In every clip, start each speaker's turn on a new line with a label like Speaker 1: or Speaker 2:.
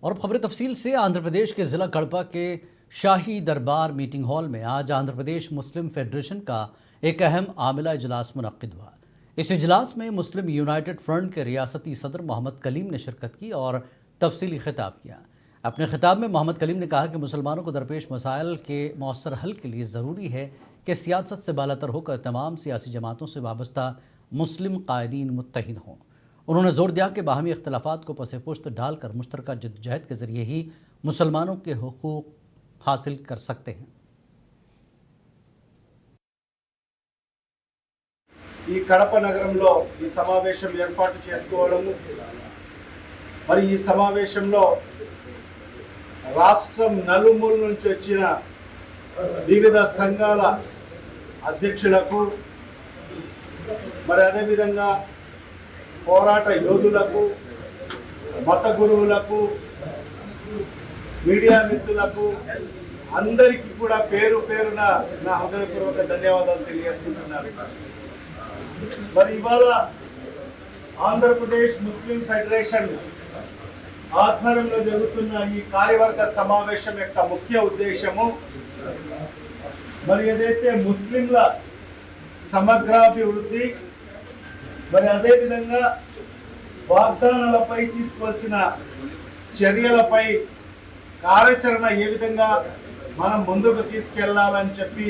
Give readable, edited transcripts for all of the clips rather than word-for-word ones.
Speaker 1: और खबर तफसील से आंध्र प्रदेश के ज़िला कड़पा के शाही दरबार मीटिंग हॉल में आज आंध्र प्रदेश मुस्लिम फेडरेशन का एक अहम आमिला इजलास मुनक्किद हुआ। इस इजलास में मुस्लिम यूनाइटेड फ्रंट के रियासती सदर मोहम्मद कलीम ने शिरकत की और तफसीली खिताब किया। अपने खिताब में मोहम्मद कलीम ने कहा कि मुसलमानों को दरपेश मसाइल के मौसर हल के लिए ज़रूरी है कि सियासत से बालातर होकर तमाम सियासी जमातों से वाबस्ता मुस्लिम कायदीन मुत्तहिद हों। उन्होंने जोर दिया कि बाहमी इख्तलाफात को पसे पुश्त डालकर मुश्तरका जद्दोजहद के ज़रिए ही मुसलमानों के हुकूक हासिल कर सकते हैं।
Speaker 2: ఈ కడప నగరంలో ఈ సమావేశం ఏర్పాటు చేసుకోవడము మరి ఈ సమావేశంలో రాష్ట్రం నలుమూల నుంచి వచ్చిన వివిధ సంఘాల అధ్యక్షులకు మరి అదే విధంగా పోరాట యోధులకు మత గురువులకు మీడియా మిత్రులకు అందరికీ కూడా పేరు పేరున నా హృదయపూర్వక ధన్యవాదాలు తెలియజేస్తున్నాను। మరి ఇవాళ ఆంధ్రప్రదేశ్ ముస్లిం ఫెడరేషన్ ఆధ్వర్యంలో జరుగుతున్న ఈ కార్యవర్గ సమావేశం యొక్క ముఖ్య ఉద్దేశము మరి ఏదైతే ముస్లింల సమగ్రాభివృద్ధి మరి అదే విధంగా వాగ్దానాలపై తీసుకోవాల్సిన చర్యలపై కార్యాచరణ ఏ విధంగా మనం ముందుకు తీసుకెళ్లాలని చెప్పి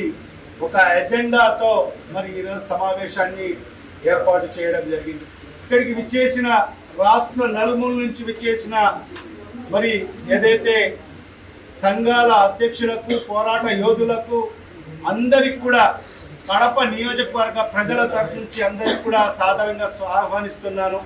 Speaker 2: ఒక ఎజెండాతో మరి ఈరోజు సమావేశాన్ని ఏర్పాటు చేయడం జరిగింది। ఇక్కడికి విచ్చేసిన రాష్ట్ర నలుమూల నుంచి విచ్చేసిన మరి ఏదైతే సంఘాల అధ్యక్షులకు పోరాట యోధులకు అందరికి కూడా కడప నియోజకవర్గ ప్రజల తరఫు నుంచి అందరికీ కూడా సాదరంగా ఆహ్వానిస్తున్నాను।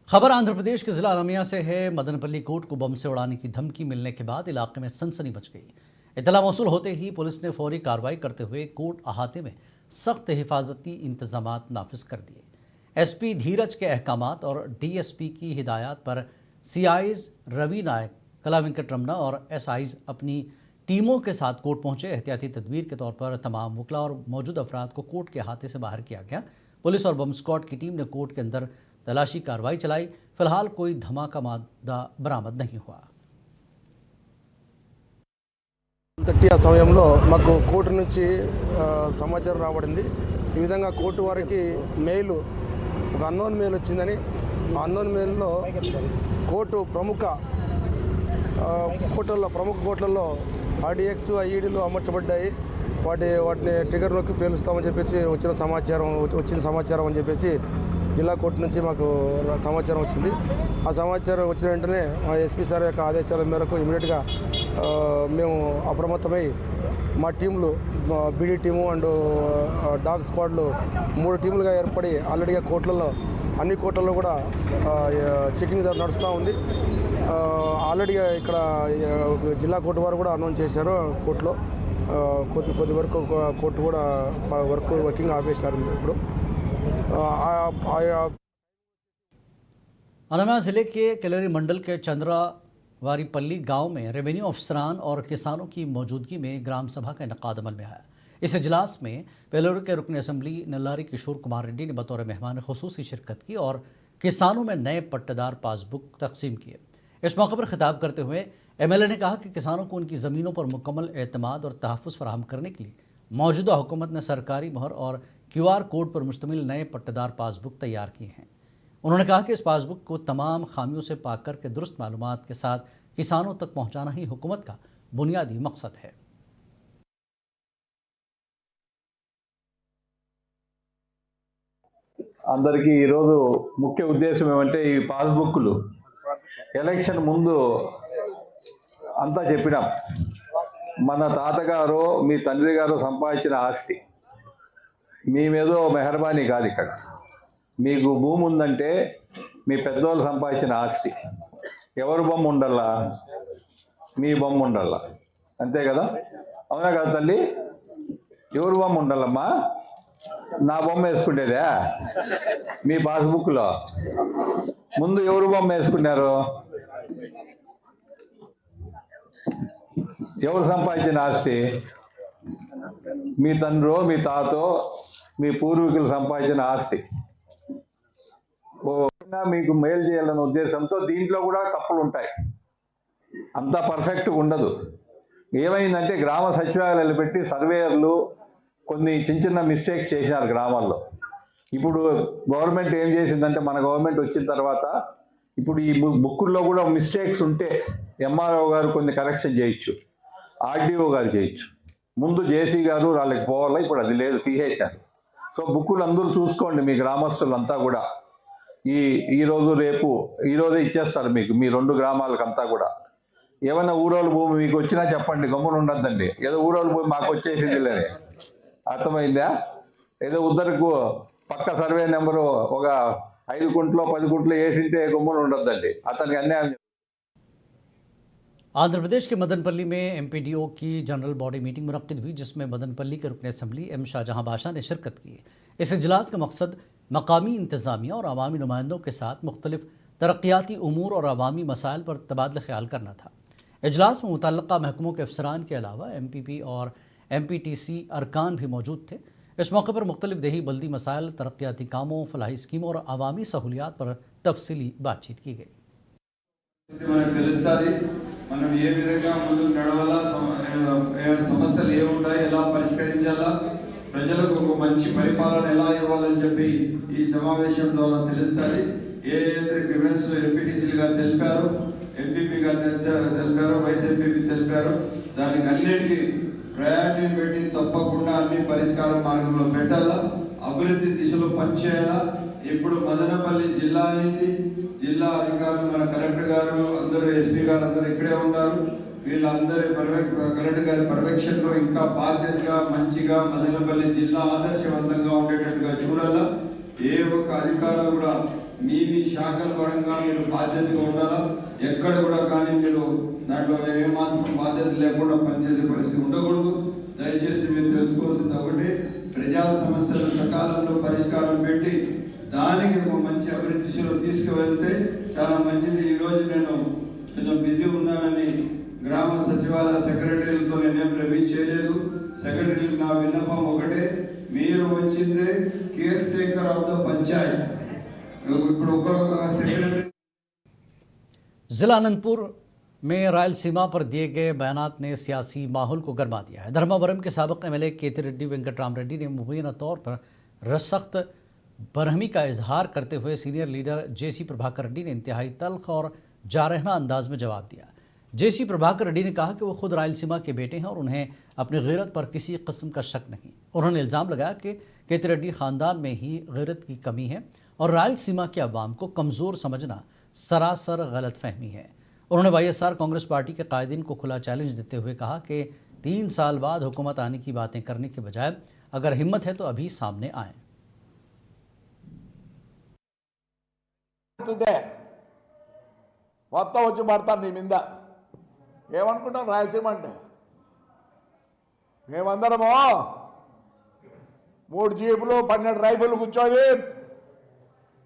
Speaker 1: खबर आंध्र प्रदेश के ज़िला अरमिया से है। मदनपल्ली कोर्ट को बम से उड़ाने की धमकी मिलने के बाद इलाके में सनसनी मच गई। इतला मौसूल होते ही पुलिस ने फौरी कार्रवाई करते हुए कोर्ट अहाते में सख्त हिफाजती इंतजामात नाफिज कर दिए। एसपी धीरज के अहकामात और डीएसपी की हिदायत पर सीआईज रवि नायक, कला वेंकट रमना और एसआईज अपनी टीमों के साथ कोर्ट पहुंचे। एहतियाती तदबीर के तौर पर तमाम वकला और मौजूद अफराद को कोर्ट के अहाते से बाहर किया गया। पुलिस और बम स्क्वाड की टीम ने कोर्ट के अंदर तलाशी कार्रवाई चलाई। फिलहाल कोई धमाका मादा बरामद नहीं हुआ।
Speaker 3: ఆ సమయంలో మాకు కోర్టు నుంచి సమాచారం రాబడింది। ఈ విధంగా కోర్టు వారికి మెయిల్ ఒక అన్నోన్ మెయిల్ వచ్చిందని, ఆ అన్నోన్ మెయిల్లో కోర్టు ప్రముఖ కోర్టులలో ఆర్డీఎక్స్ ఐఈడీలు అమర్చబడ్డాయి, వాటిని ట్రిగర్ నొక్కి పేలుస్తామని చెప్పేసి వచ్చిన సమాచారం అని చెప్పేసి జిల్లా కోర్టు నుంచి మాకు సమాచారం వచ్చింది। ఆ సమాచారం వచ్చిన వెంటనే మా ఎస్పీ సార్ యొక్క ఆదేశాల మేరకు ఇమీడియట్గా మేము అప్రమత్తమై మా టీంలు బీడీ టీము అండ్ డాగ్ స్క్వాడ్లు 3 టీములుగా ఏర్పడి ఆల్రెడీగా అన్ని కోర్టులలో కూడా చెకింగ్ నడుస్తూ ఉంది। ఆల్రెడీగా ఇక్కడ జిల్లా కోర్టు వారు కూడా అనౌన్స్ చేశారు, కోర్టులో కొద్ది వరకు కోర్టు కూడా వర్కింగ్ ఆపేసినారు ఇప్పుడు।
Speaker 1: अनमया जिले के केलरी मंडल के चंद्रावारीपल्ली गांव में रेवेन्यू अफसरान और किसानों की मौजूदगी में ग्राम सभा का इनेकाद अमल में आया। इस इजलास में पेलोर के रुकन असम्बली नल्लारी किशोर कुमार रेड्डी ने बतौर मेहमान खुसूसी शिरकत की और किसानों में नए पट्टेदार पासबुक तकसीम किए। इस मौके पर खिताब करते हुए एमएलए ने कहा कि किसानों को उनकी ज़मीनों पर मुकम्मल एतमाद और तहफ़्फ़ुज़ फराहम करने के लिए मौजूदा हुकूमत ने सरकारी मोहर और क्यूआर कोड पर मुश्तमिल नए पट्टेदार पासबुक तैयार किए हैं। उन्होंने कहा कि इस पासबुक को तमाम खामियों से पाक करके दुरुस्त मालूमात के साथ किसानों तक पहुंचाना ही हुकूमत का बुनियादी मकसद है।
Speaker 4: అందరికీ ఈరోజు ముఖ్య ఉద్దేశం ఏమంటే ఈ పాస్బుక్లు ఎలక్షన్ ముందు అంతా చెప్పినాం, మన తాతగారు మీ తండ్రి గారు సంపాదించిన ఆస్తి మేమేదో మెహర్బానీ కాదు, ఇక్కడ మీకు భూమి ఉందంటే మీ పెద్దవాళ్ళు సంపాదించిన ఆస్తి, ఎవరు బొమ్మ ఉండాలా, మీ బొమ్మ ఉండాలా, అంతే కదా, అవునా కదా తల్లి, ఎవరు బొమ్మ ఉండాలమ్మా, నా బొమ్మ వేసుకుంటేదా మీ పాస్బుక్లో ముందు ఎవరు బొమ్మ వేసుకున్నారు, ఎవరు సంపాదించిన ఆస్తి, మీ తండ్రో మీ తాతో మీ పూర్వీకులు సంపాదించిన ఆస్తి। మీకు మేలు చేయాలనే ఉద్దేశంతో దీంట్లో కూడా తప్పులు ఉంటాయి, అంతా పర్ఫెక్ట్గా ఉండదు. ఏమైందంటే గ్రామ సచివాలయాలు పెట్టి సర్వేయర్లు కొన్ని చిన్న మిస్టేక్స్ చేసినారు గ్రామాల్లో. ఇప్పుడు గవర్నమెంట్ ఏం చేసిందంటే, మన గవర్నమెంట్ వచ్చిన తర్వాత ఇప్పుడు ఈ బుక్కుల్లో కూడా మిస్టేక్స్ ఉంటే ఎంఆర్ఓ గారు కొన్ని కరెక్షన్ చేయొచ్చు, ఆర్డీఓ గారు చేయొచ్చు. ముందు జేసీ గారు వాళ్ళకి పోవాలా, ఇప్పుడు అది లేదు, తీసేశారు. సో బుక్కులు అందరూ చూసుకోండి, మీ గ్రామస్తులంతా కూడా. ఈరోజు రేపు ఈరోజే ఇచ్చేస్తారు మీకు, మీ 2 గ్రామాలకంతా కూడా. ఏమైనా ఊరోళ్ళ భూమి మీకు వచ్చినా చెప్పండి, గమ్మున ఉండద్దండి. ఏదో ఊరోళ్ళ భూమి మాకు వచ్చేసింది లేని, అర్థమైందా? ఏదో ఉద్దరకు పక్క సర్వే నెంబరు ఒక 5 గుంట్లో 10 గుంట్లో వేసింటే గమ్మున ఉండద్దండి, అతనికి అన్యాయం.
Speaker 1: आंध्र प्रदेश के मदनपल्ली में एमपीडीओ की जनरल बॉडी मीटिंग मुनक्किद हुई, जिसमें मदनपल्ली के रुकन असम्बली एम शाहजहां बादशाह ने शिरकत की। इस इजलास का मकसद मकामी इंतज़ामिया और अवामी नुमाइंदों के साथ मुख्तलिफ तरक्याती उमूर और अवामी मसाइल पर तबादला ख्याल करना था। इजलास में मुतल्लक़ा महकमों के अफसरान के अलावा MPP और MPTC अरकान भी मौजूद थे। इस मौके पर मुख्तलिफ देही बल्दी मसाइल, तरक्याती कामों, फलाही स्कीमों और अवामी सहूलियात पर तफसीली बातचीत की गई।
Speaker 5: మనం ఏ విధంగా ముందుకు నడవాలా, సమస్యలు ఏముంటాయి, ఎలా పరిష్కరించాలా, ప్రజలకు ఒక మంచి పరిపాలన ఎలా ఇవ్వాలని చెప్పి ఈ సమావేశం ద్వారా తెలుస్తుంది. ఏదైతే గ్రీవెన్స్లో ఎంపీటీసీలు గారు తెలిపారో, ఎంపీపీ గారు తెలిపారో, వైస్ ఎంపీపీ తెలిపారో, దానికి అన్నిటికీ ప్రయారిటీ పెట్టి తప్పకుండా అన్ని పరిష్కార మార్గంలో పెట్టాలా, అభివృద్ధి దిశలో పనిచేయాలా. ఇప్పుడు మదనపల్లి జిల్లా అయింది, జిల్లా అధికారులు మన కలెక్టర్ గారు అందరూ, ఎస్పీ గారు అందరూ ఇక్కడే ఉన్నారు. వీళ్ళందరి కలెక్టర్ గారి పర్యవేక్షణలో ఇంకా బాధ్యతగా మంచిగా మదనపల్లి జిల్లా ఆదర్శవంతంగా ఉండేటట్టుగా చూడాలా. ఏ ఒక్క అధికారులు కూడా మీ శాఖల పరంగా మీరు బాధ్యతగా ఉండాలా. ఎక్కడ కూడా కానీ మీరు దాంట్లో ఏమాత్రం బాధ్యత లేకుండా పనిచేసే పరిస్థితి ఉండకూడదు. దయచేసి మీరు తెలుసుకోవాల్సింది ఒకటి, ప్రజా సమస్యలు సకాలంలో పరిష్కారం పెట్టి దానికి ఒక మంచి అభివృద్ధి దిశలో తీసుకువెళ్తే చాలా మంచిది. ఈరోజు నేను కొంచెం బిజీ ఉన్నానని గ్రామ సచివాలయ సెక్రటరీలతో నేనేం రివ్యూ చేయలేదు. సెక్రటరీలకు నా విన్నపం ఒకటే, మీరు వచ్చిందే care taker of the Panchayat. ఇప్పుడు ఒక్కొక్క సెక్రటరీ.
Speaker 1: जिला अनंतपुर में रायलसीमा पर दिए गए बयानात ने सियासी माहौल को गर्मा दिया है। धर्मावरम के साबिक MLA केतिरेड्डी वेंकटराम रेड्डी ने मुबैना तौर पर रसख्त बरहमी का इजहार करते हुए senior leader JC Prabhakar Reddy ने इंतहाई तल्ख और जारहना अंदाज में जवाब दिया। JC प्रभाकर रेड्डी ने कहा कि वो खुद रायलसीमा के बेटे हैं और उन्हें अपनी गैरत पर किसी किस्म का शक नहीं। उन्होंने इल्ज़ाम लगाया कि केतिरेड्डी ख़ानदान में ही गैरत की कमी है और रायलसीमा के अवाम को कमज़ोर समझना सरासर गलत फहमी है। उन्होंने YSR कांग्रेस पार्टी के कायदीन को खुला चैलेंज देते हुए कहा कि 3 साल बाद हुकूमत आने की बातें करने के बजाय अगर हिम्मत है तो अभी सामने आएँ।
Speaker 6: మొత్తం వచ్చి పడతాను నీ మీద. ఏమనుకుంటాం రాయలసీమ అంటే? మేమందరము 3 జీపులు 12 రైఫిల్ కూర్చొని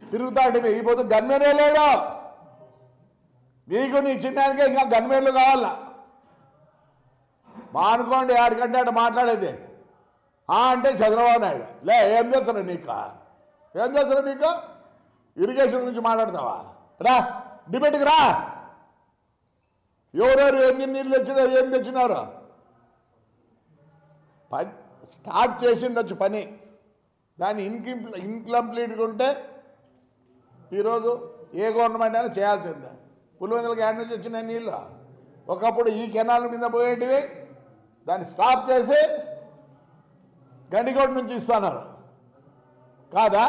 Speaker 6: తిరుగుతాంటే ఈ పొద్దు గన్మెనే లేడు. నీకు నీ చిన్నానికే ఇంకా గన్మెన్లు కావాలా? మానుకోండి, ఆడికంటే ఆడ మాట్లాడేది. అంటే చంద్రబాబు నాయుడు లే, ఏం చేస్తారా నీకు? ఏం చేస్తారా నీకు? ఇరిగేషన్ గురించి మాట్లాడతావా? రా డిబేట్కి రా. ఎవరెవరు ఎన్ని నీళ్ళు తెచ్చినారు, ఏం తెచ్చినారు? స్టార్ట్ చేసిండొచ్చు పని, దాన్ని ఇన్కంప్లీట్గా ఉంటే ఈరోజు ఏ గవర్నమెంట్ అయినా చేయాల్సిందే. పులివెందులకు యాడ్ నుంచి వచ్చిన నీళ్ళు ఒకప్పుడు ఈ కెనాల్ మీద పోయేటివి, దాన్ని స్టాప్ చేసి గండికోట నుంచి ఇస్తున్నారు కాదా?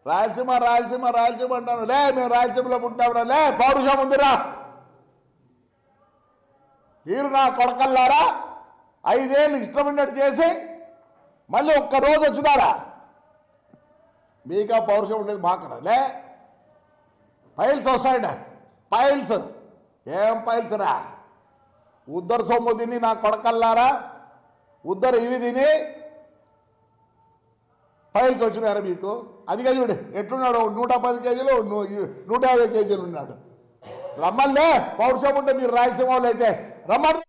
Speaker 6: రాయలసీమ రాయలసీమ రాయలసీమ అంటాను. లే, మేము రాయలసీమలో పుట్టామరా? లే, పౌరుషం ఉందిరా. మీరు నా కొడకల్లారా 5 ఏళ్ళు ఇష్టం ఉన్నట్టు చేసి మళ్ళీ ఒక్కరోజు వచ్చినారా? మీకా పౌరుషం ఉండేది మాకరా? లే, పైల్స్ వస్తాయండి, పైల్స్. ఏం పైల్స్ రా? ఉద్దరు సొమ్ము తిని నా కొడకల్లారా, ఉద్దరు ఇవి తిని పైల్స్ వచ్చినారా మీకు? అదిగా చూడు ఎట్లున్నాడు, 110 కేజీలు 150 కేజీలు ఉన్నాడు. రమ్మల్లే, పౌరుషం ఉంటే మీరు రాయలసీమ వాళ్ళు అయితే రమ్మని.